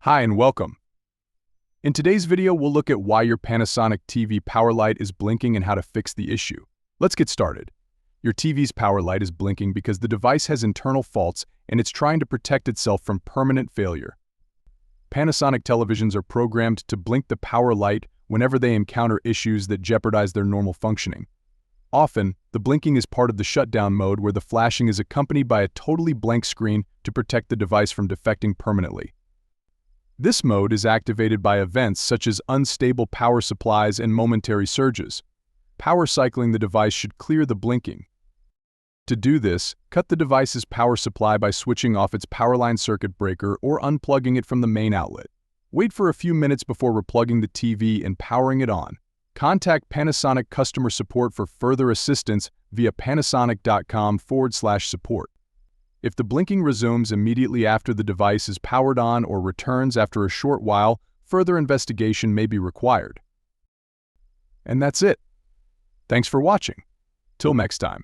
Hi and welcome. In today's video, we'll look at why your Panasonic TV power light is blinking and how to fix the issue. Let's get started. Your TV's power light is blinking because the device has internal faults and it's trying to protect itself from permanent failure. Panasonic televisions are programmed to blink the power light whenever they encounter issues that jeopardize their normal functioning. Often, the blinking is part of the shutdown mode where the flashing is accompanied by a totally blank screen to protect the device from defecting permanently. This mode is activated by events such as unstable power supplies and momentary surges. Power cycling the device should clear the blinking. To do this, cut the device's power supply by switching off its powerline circuit breaker or unplugging it from the main outlet. Wait for a few minutes before replugging the TV and powering it on. Contact Panasonic customer support for further assistance via panasonic.com/support. If the blinking resumes immediately after the device is powered on or returns after a short while, further investigation may be required. And that's it. Thanks for watching. Till next time.